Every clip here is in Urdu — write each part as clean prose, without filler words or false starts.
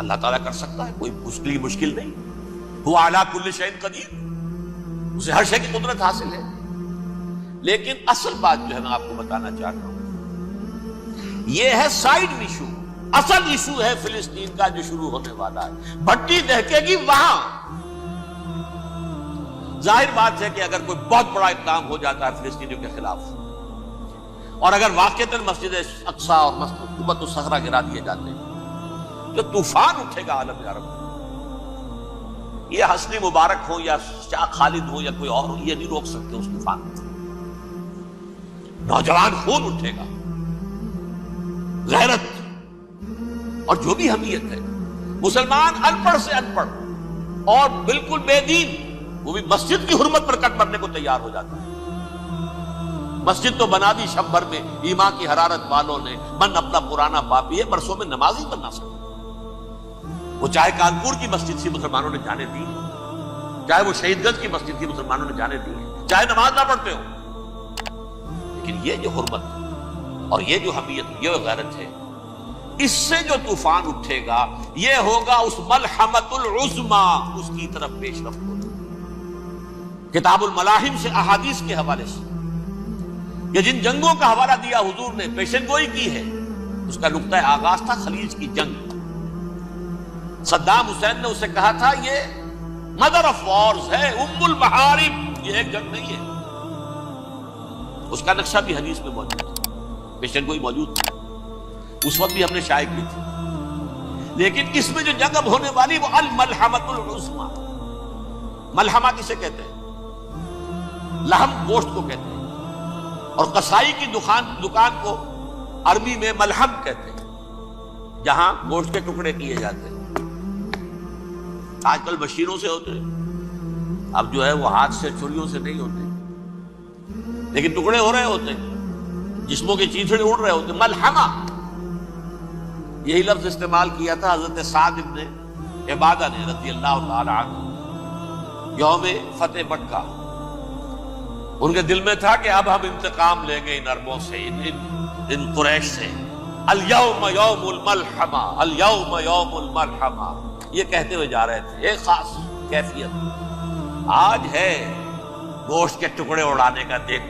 اللہ تعالیٰ کر سکتا ہے، کوئی مشکل نہیں. وہ اعلیٰ کل شیء قدیر، اسے ہر شے کی قدرت حاصل ہے. لیکن اصل بات جو ہے میں آپ کو بتانا چاہ رہا ہوں، یہ ہے سائیڈ ایشو. اصل ایشو ہے فلسطین کا جو شروع ہونے والا ہے. بھٹی دہکے گی وہاں. ظاہر بات ہے کہ اگر کوئی بہت بڑا اقدام ہو جاتا ہے فلسطینیوں کے خلاف، اور اگر واقعتاً مسجد اقصی اور قبۃ الصخرہ گرا دیے جاتے ہیں، جو طوفان اٹھے گا عالم عرب میں. یہ حسنی مبارک ہو یا شاہ خالد ہو یا کوئی اور ہو، یہ نہیں روک سکتے اس طوفان کو. نوجوان خون اٹھے گا، غیرت اور جو بھی حمیت ہے. مسلمان ان پڑھ سے ان پڑھ اور بالکل بے دین، وہ بھی مسجد کی حرمت پر کٹ مرنے کو تیار ہو جاتا ہے. مسجد تو بنا دی شب بھر میں ایمان کی حرارت والوں نے، من اپنا پرانا پاپی ہے، برسوں میں نماز ہی بنا سکتا. وہ چاہے کانپور کی مسجد سے مسلمانوں نے جانے دی، چاہے وہ شہید گنج کی مسجد کی مسلمانوں نے جانے دی، چاہے نماز نہ پڑھتے ہو. لیکن یہ جو حرمت اور یہ جو حمیت، یہ غیرت ہے، اس سے جو طوفان اٹھے گا یہ ہوگا اس ملحمۃ العظمی، اس کی طرف پیش رفت ہوگی. کتاب الملاحم سے احادیث کے حوالے سے یہ جن جنگوں کا حوالہ دیا حضور نے، پیشن گوئی کی ہے، اس کا نقطہ آغاز تھا خلیج کی جنگ. صدام حسین نے اسے کہا تھا یہ مدر آف وارز ہے، ام المحارب، یہ ایک جنگ نہیں ہے. اس کا نقشہ بھی حدیث میں موجود ہے، پیشن گوئی موجود تھی، اس وقت بھی ہم نے شائع کی تھی. لیکن اس میں جو جنگ اب ہونے والی وہ الملحمۃ العظمی. ملحمہ کسے کہتے ہیں؟ لحم گوشت کو کہتے ہیں، اور قصائی کی دکان کو عربی میں ملحم کہتے ہیں، جہاں گوشت کے ٹکڑے کیے جاتے ہیں. آج کل مشینوں سے ہوتے ہیں، اب جو ہے وہ ہاتھ سے چھریوں سے نہیں ہوتے، لیکن ٹکڑے ہو رہے ہوتے ہیں، جسموں کے چیتھڑے اڑ رہے ہوتے ہیں. ملحمہ، یہی لفظ استعمال کیا تھا حضرت سعد ابن عبادہ نے رضی اللہ تعالی عنہ یوم فتح مکہ. ان کے دل میں تھا کہ اب ہم انتقام لیں گے ان عربوں سے، ان قریش سے. الیوم یوم الملحمہ، الیوم یوم الملحمہ، یہ کہتے ہوئے جا رہے تھے. ایک خاص کیفیت آج ہے گوشت کے ٹکڑے اڑانے کا. دیکھ،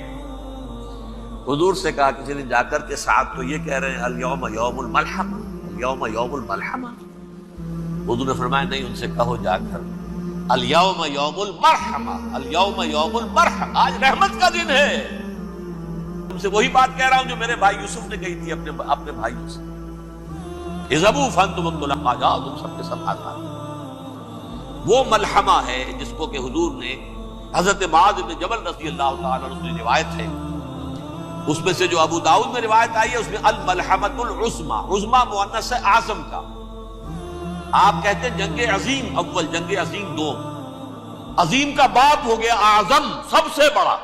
حضور سے کہا کسی نے جا کر کے ساتھ تو یہ کہہ رہے ہیں الیوم یوم الملحمہ، الیوم یوم الملحمہ. حضور نے فرمایا نہیں، ان سے کہو جا کر الیوم یوم المرحمہ، الیوم یوم المرحمہ، آج رحمت کا دن ہے. تم سے وہی بات کہہ رہا ہوں جو میرے بھائی یوسف نے کہی تھی اپنے بھائیوں سے، اذهبوا فانتم الطلقاء، جاؤ تم سب کے سب آزاد. وہ ملحمہ ہے جس کو کہ حضور نے حضرت معاذ بن جبل رضی اللہ تعالیٰ عنہ کی روایت ہے، اس میں سے جو ابو داؤد میں روایت آئی ہے اس میں الملحمۃ العظمی، عظمی مؤنث ہے اعظم کا. آپ کہتے ہیں جنگ عظیم اول، جنگ عظیم دو. عظیم کا باب ہو گیا اعظم، سب سے بڑا،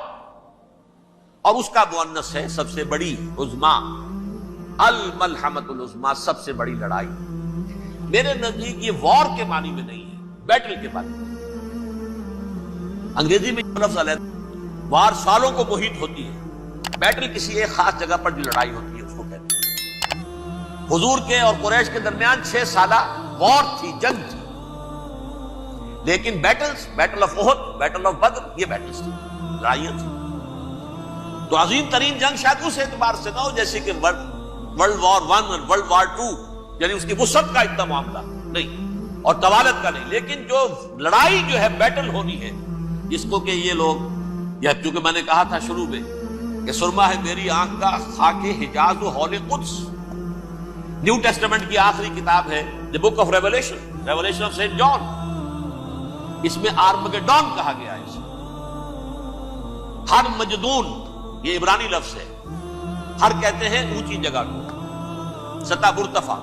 اور اس کا مؤنث ہے سب سے بڑی، عظمی. الملحمۃ العظمی، سب سے بڑی لڑائی. میرے نزدیک یہ وار کے معنی میں نہیں ہے، بیٹل کے معنی میں. انگریزی میں لفظ علیحدہ، وار سالوں کو محیط ہوتی ہے، بیٹل کسی ایک خاص جگہ پر جو لڑائی ہوتی ہے اس کو کہتے ہیں. حضور کے اور قریش کے درمیان 6 سالہ وار تھی، جنگ تھی. لیکن battles, battle of Uhud, battle of Badr, یہ بیٹلز تھی، لڑائیاں تھی. تو عظیم ترین جنگ شاید اس اعتبار سے نہ ہو جیسے کہ ورلڈ وار 1 اور ورلڈ وار 2، یعنی اس کی وسعت کا اتنا معاملہ نہیں اور طوالت کا نہیں. لیکن جو لڑائی جو ہے بیٹل ہونی ہے، جس کو کہ یہ لوگ، یا چونکہ میں نے کہا تھا شروع میں کہ سرما ہے میری آنکھ کا خاک حجاز و حول قدس. نیو ٹیسٹمنٹ کی آخری کتاب ہے the book of revelation, revelation of saint John. اس میں آرمگیڈون کہا گیا ہے. ہر مجدون، یہ عبرانی لفظ ہے. ہر کہتے ہیں اونچی جگہ کو، سطح مرتفع.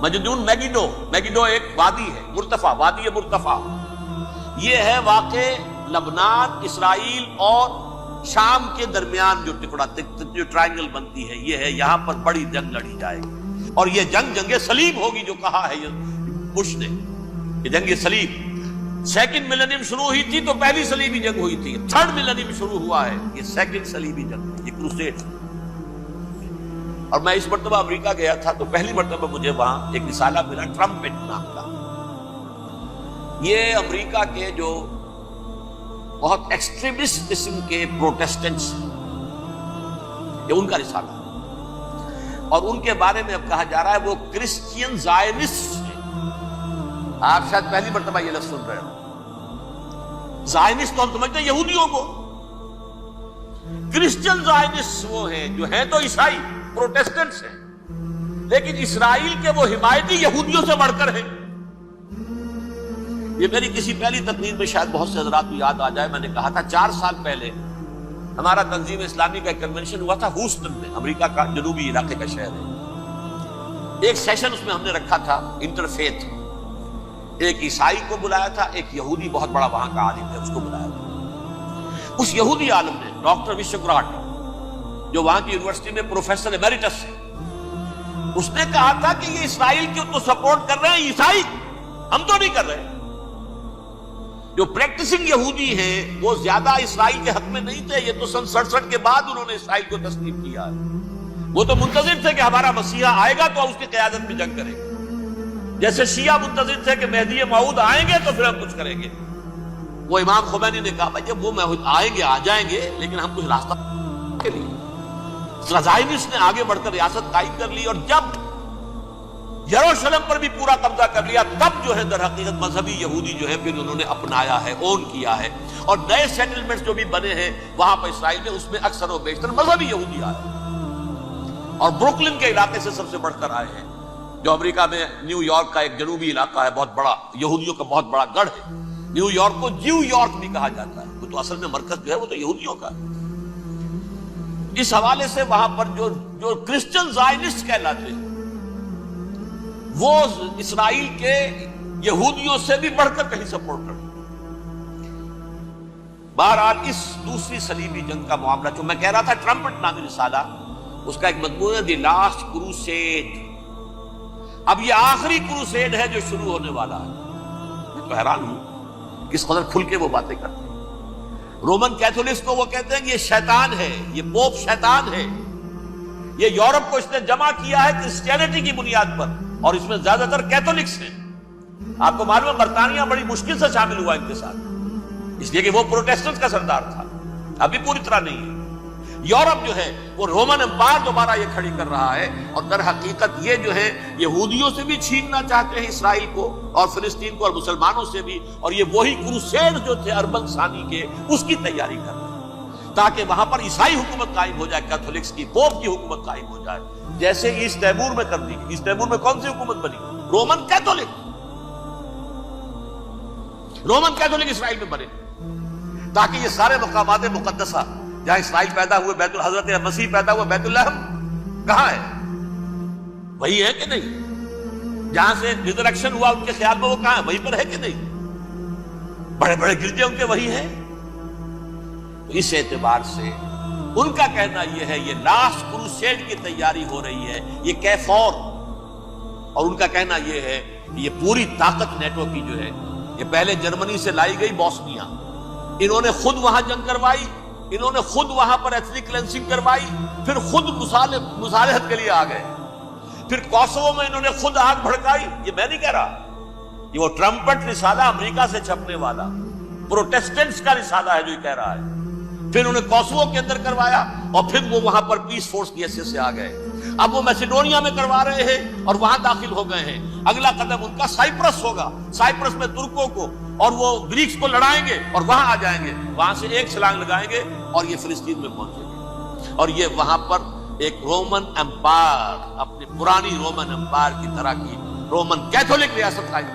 مجدون میگیڈو، میگیڈو ایک وادی ہے، مرتفع، وادی مرتفع. یہ ہے واقع لبنان، اسرائیل اور شام کے درمیان جو ٹکڑا، جو ٹرائنگل بنتی ہے، یہ ہے. یہاں پر بڑی جنگ لڑی جائے گی، اور یہ جنگ صلیب ہوگی جو کہا ہے یہ بش نے، یہ جنگ صلیب. سیکنڈ ملینیم شروع ہوئی تھی تو پہلی صلیبی جنگ ہوئی تھی. تھرڈ ملینیم شروع ہوا ہے، یہ سیکنڈ صلیبی جنگ، یہ کروسیڈ. اور میں اس مرتبہ امریکہ گیا تھا تو پہلی مرتبہ مجھے وہاں ایک رسالہ ملا ٹرمپٹ نام کا. یہ امریکہ کے جو بہت ایکسٹریمسٹ قسم کے پروٹیسٹنٹس ہیں، یہ ان کا رسالہ ہے. اور ان کے بارے میں اب کہا جا رہا ہے وہ کرسچین زائنسٹ ہیں. آپ شاید پہلی مرتبہ یہ لفظ سن رہے ہو. زائنسٹ تو ہم سمجھتے ہیں یہودیوں کو، کرسچین زائنسٹ وہ ہیں جو ہیں تو عیسائی پروٹیسٹنٹس ہیں، لیکن اسرائیل کے وہ حمایتی یہودیوں سے بڑھ کر ہیں. یہ میری کسی پہلی تقریر میں شاید بہت سے حضرات کو یاد آ جائے، میں نے کہا تھا 4 سال پہلے ہمارا تنظیم اسلامی کا ایک کنونشن ہوا تھا ہوسٹن میں، امریکہ کا جنوبی علاقے کا شہر ہے. ایک سیشن اس میں ہم نے رکھا تھا انٹرفیتھ. ایک عیسائی کو بلایا تھا، ایک یہودی بہت بڑا وہاں کا عالم ہے اس کو بلایا تھا. اس یہودی عالم نے ڈاکٹر وشوگراٹ، جو وہاں کی یونیورسٹی میں پروفیسر ایمیریٹس ہے، اس نے کہا تھا کہ یہ اسرائیل کی تو سپورٹ کر رہے ہیں عیسائی، ہم تو نہیں کر رہے. جو پریکٹسنگ یہودی ہیں وہ زیادہ اسرائیل کے حق میں نہیں تھے. یہ تو سن 67 کے بعد انہوں نے اسرائیل کو تسلیم کیا ہے. وہ تو منتظر تھے کہ ہمارا مسیحا آئے گا تو اس کی قیادت میں جنگ کریں گے، جیسے شیعہ منتظر تھے کہ مہدی موعود آئیں گے تو پھر ہم کچھ کریں گے. وہ امام خمینی نے کہا بھائی جب وہ آئیں گے آ جائیں گے، لیکن ہم کچھ راستہ کے لیے. زائنسٹ نے آگے بڑھ کر ریاست قائم کر لی، اور جب یروشلم پر بھی پورا قبضہ کر لیا تب جو ہے در حقیقت مذہبی یہودی جو ہے پھر انہوں نے اپنایا ہے، اون کیا ہے. اور نئے سیٹلمنٹس جو بھی بنے ہیں وہاں پر اسرائیل میں، اس میں اکثر و بیشتر مذہبی یہودی آئے، اور بروکلن کے علاقے سے سب سے بڑھ کر آئے ہیں، جو امریکہ میں نیو یارک کا ایک جنوبی علاقہ ہے، بہت بڑا یہودیوں کا بہت بڑا گڑھ ہے. نیو یارک کو جیو یارک بھی کہا جاتا ہے، وہ تو اصل میں مرکز جو ہے وہ تو یہودیوں کا ہے. اس حوالے سے وہاں پر جو کرسچن زائنسٹ کہلاتے ہیں وہ اسرائیل کے یہودیوں سے بھی بڑھ کر کہیں سپورٹ کرتے ہیں. بہرحال اس دوسری صلیبی جنگ کا معاملہ جو میں کہہ رہا تھا، ٹرمپٹ نامی رسالہ، اس کا ایک مضمون ہے دی لاسٹ کروسیڈ. اب یہ آخری کروسیڈ ہے جو شروع ہونے والا ہے. میں تو حیران ہوں کس قدر کھل کے وہ باتیں کرتے ہیں. رومن کیتھولکس کو وہ کہتے ہیں کہ یہ شیطان ہے، یہ پوپ شیطان ہے. یہ یورپ کو اس نے جمع کیا ہے کرسچینٹی کی بنیاد پر، اور اس میں زیادہ تر کیتھولکس ہیں. آپ کو معلوم ہے برطانیہ بڑی مشکل سے شامل ہوا ان کے ساتھ، اس لیے کہ وہ پروٹیسٹنٹ کا سردار تھا، ابھی پوری طرح نہیں ہے. یورپ جو ہے وہ رومن امپائر دوبارہ یہ کھڑی کر رہا ہے، اور در حقیقت یہ جو ہے یہودیوں سے بھی چھیننا چاہتے ہیں اسرائیل کو اور فلسطین کو، اور مسلمانوں سے بھی. اور یہ وہی کروسیڈ جو تھے اربن ثانی کے، اس کی تیاری کر رہے ہیں تاکہ وہاں پر عیسائی حکومت قائم ہو جائے، کیتھولکس کی، پوپ کی حکومت قائم ہو جائے، جیسے ایسٹ تیمور میں کر دی. ایسٹ تیمور میں کون سی حکومت بنی؟ Roman Catholic. رومن کیتھولک اسرائیل میں بنے، تاکہ یہ سارے مقامات مقدسہ جہاں اسرائیل پیدا ہوئے، بیت حضرت مسیح پیدا ہوا، بیت الحم کہاں ہے؟ وہی ہے کہ نہیں؟ جہاں سے ریزریکشن ہوا ان کے خیال میں وہ کہاں ہے؟ وہیں پر ہے کہ نہیں؟ بڑے بڑے گرجے ان کے وہی ہیں. تو اس اعتبار سے ان کا کہنا یہ ہے یہ لاسٹ کروسیڈ کی تیاری ہو رہی ہے، یہ کیفور. اور ان کا کہنا یہ ہے کہ یہ پوری طاقت نیٹو کی جو ہے، یہ پہلے جرمنی سے لائی گئی بوسنیا، انہوں نے خود وہاں جنگ کروائی، انہوں نے خود وہاں پر ایتھنک کلینسنگ کروائی، پھر خود مصالحت کے لیے آ گئے، پھر کوسوو میں انہوں نے خود آگ بھڑکائی. یہ میں نہیں کہہ رہا، یہ وہ ٹرمپٹ رسالہ امریکہ سے چھپنے والا پروٹیسٹنٹس کا رسالہ ہے جو یہ کہہ رہا ہے. پھر انہوں نے کوسوو کے اندر کروایا، اور پھر وہ وہاں پر پیس فورس کی حیثیت سے آ گئے. اب وہ میسیڈونیا میں کروا رہے ہیں اور وہاں داخل ہو گئے ہیں. اگلا قدم ان کا سائپرس ہوگا، سائپرس میں ترکوں کو اور وہ گریکس کو لڑائیں گے اور وہاں آ جائیں گے، وہاں سے ایک چھلانگ لگائیں گے اور یہ فلسطین میں پہنچیں گے. اور یہ وہاں پر ایک رومن امپائر، اپنی پرانی رومن امپائر کی طرح کی رومن کیتھولک ریاست قائم